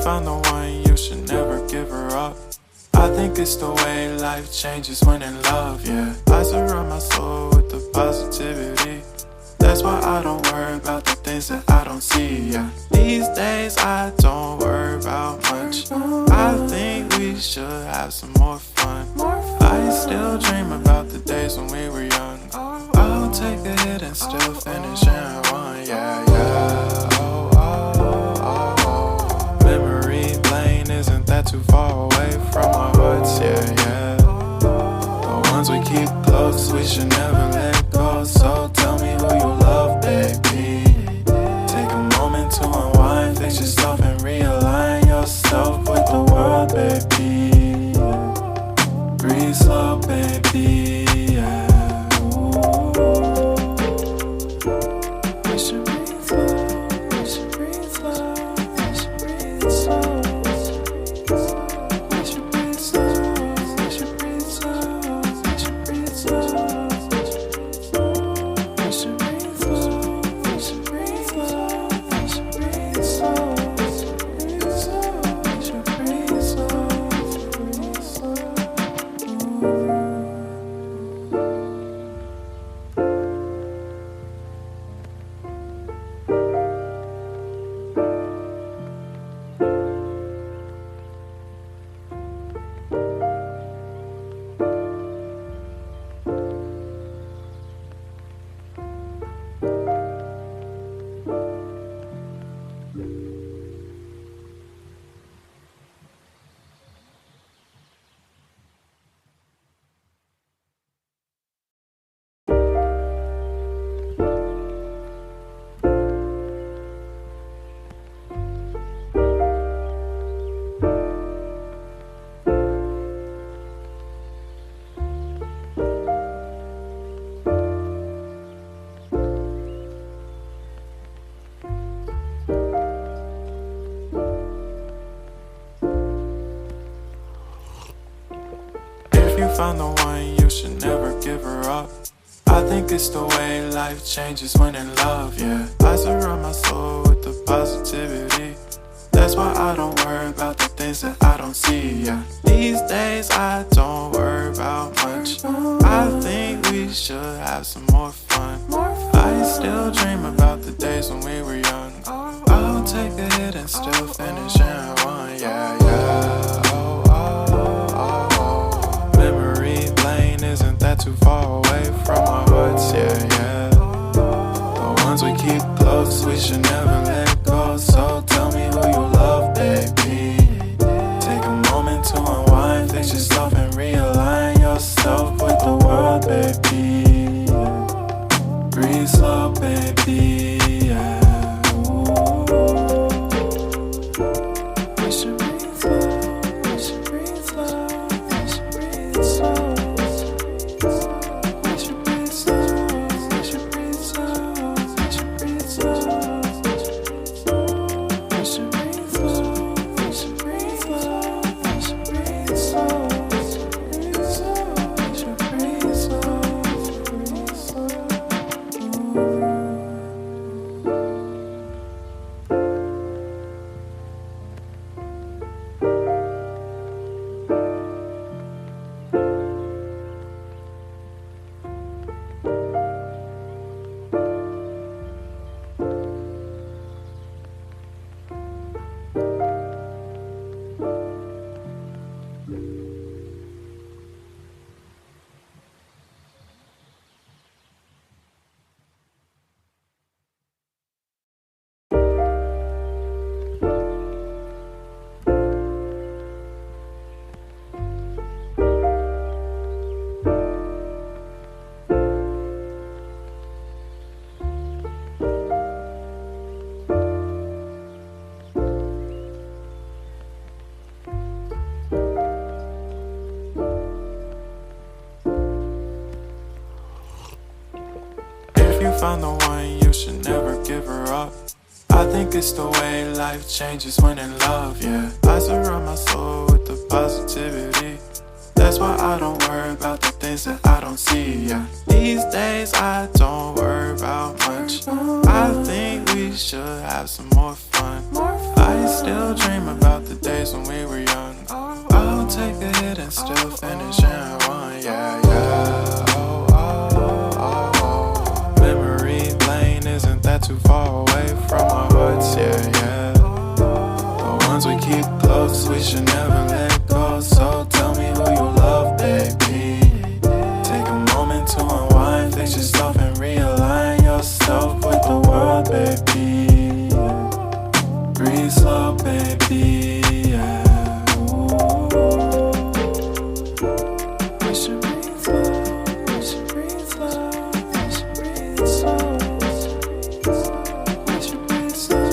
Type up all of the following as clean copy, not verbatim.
found the one, you should never give her up. I think it's the way life changes when in love, yeah. I surround my soul with the positivity. That's why I don't worry about the things that I don't see, yeah. These days I don't worry about much. I think we should have some more fun. I still dream about the days when we were young. I'll take a hit and still finish in one, yeah, yeah. Oh, oh, oh, oh. Memory lane isn't that too far away from our hearts, yeah, yeah. The ones we keep close, we should never let go. So tell me who you love, baby. Take a moment to unwind, fix yourself and realign yourself with the world, baby. Breathe slow, baby, yeah. We should breathe slow, we should breathe slow, we should breathe slow. We should breathe slow, we should breathe slow, we should breathe slow. We should breathe slow, we should breathe slow, we should breathe slow. We should breathe slow, breathe slow. Found the one, you should never give her up. I think it's the way life changes when in love, yeah. I surround my soul with the positivity. That's why I don't worry about the things that I don't see, yeah. These days I don't worry about much. I think we should have some more fun. I still dream about the days when we were young. I'll take a hit and still finish in one, yeah, yeah. Oh, oh, oh, oh. Memory lane isn't that too far away from our hearts, yeah, yeah. The ones we keep close, we should never let go. So tell me who you love, baby. Take a moment to unwind, fix yourself and realign yourself with the world, baby. Breathe slow, baby, yeah. We should breathe slow, we should breathe slow, we should breathe slow. We should breathe slow, we should breathe slow, we should breathe slow. We should breathe slow, we should breathe slow, we should breathe slow. We should breathe slow, breathe slow. Found the one, you should never give her up. I think it's the way life changes when in love, yeah. I surround my soul with the positivity. That's That's why I don't worry about the things that I don't see, yeah. These days I don't worry about much. I think we should have some more fun. I still dream about the days when we were young. I'll take a hit and still finish in one, yeah, yeah. Oh, oh, oh, oh. Memory lane isn't that too far away from our hearts, yeah, yeah. The ones we keep close, we should never let go. So tell me who you love, baby. Take a moment to unwind, fix yourself and realign yourself with the world, baby. Breathe slow, baby, yeah. We should breathe slow, we should breathe slow, we should breathe slow. We should breathe slow,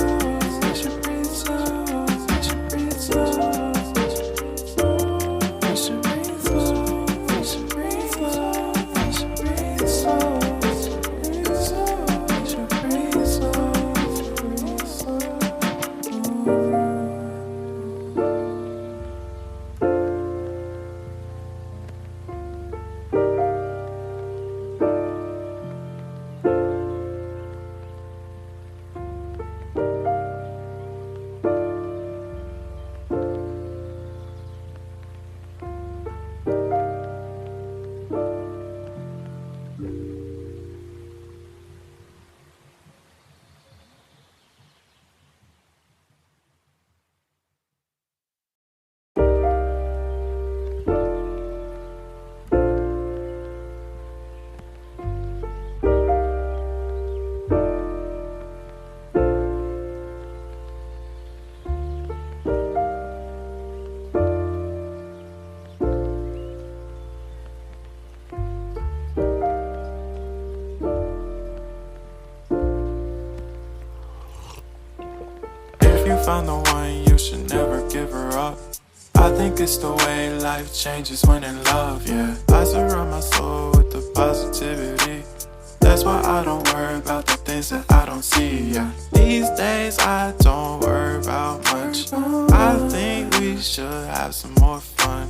we should breathe slow, we should breathe slow. We should breathe slow, we should breathe slow, we should breathe slow. We should breathe slow, breathe slow. If you found the one, you should never give her up. I think it's the way life changes when in love, yeah. I surround my soul with the positivity. That's why I don't worry about the things that I don't see, yeah. These days I don't worry about much. I think we should have some more fun.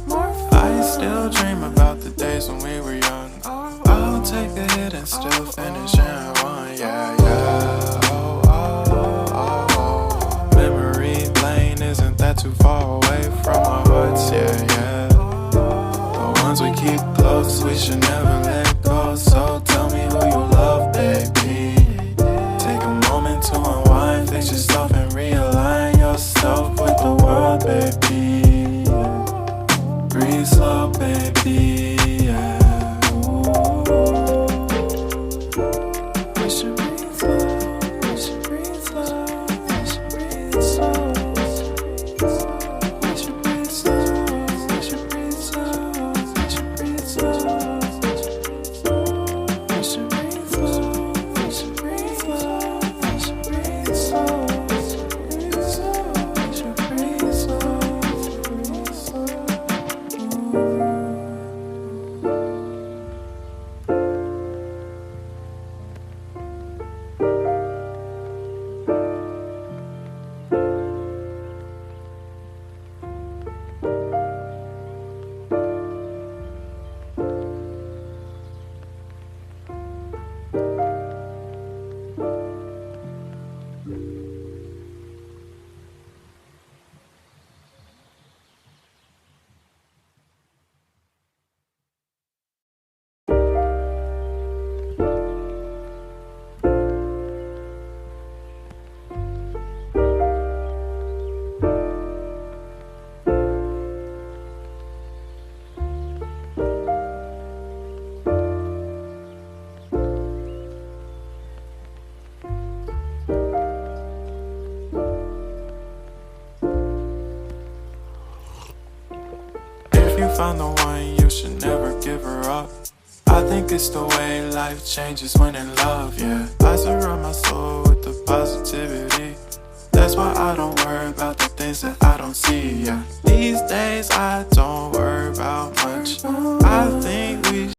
I still dream about the days when we were young. I'll take a hit and still finish in one, yeah, yeah. Oh, oh, oh, oh. Memory lane isn't that too far away from our hearts, yeah, yeah. The ones we keep close, we should never let go. So tell me who you love, baby. Take a moment to unwind, fix yourself and realign yourself with the world, baby. Breathe slow, baby, yeah. We should breathe slow, we should breathe slow, we should breathe slow. We should breathe slow, we should breathe slow, we should breathe slow. We should breathe slow, we should breathe slow, we should breathe slow. We should breathe slow, breathe slow. Found the one, you should never give her up. I think it's the way life changes when in love, yeah. I surround my soul with the positivity. That's why I don't worry about the things that I don't see, yeah. These days I don't worry about much.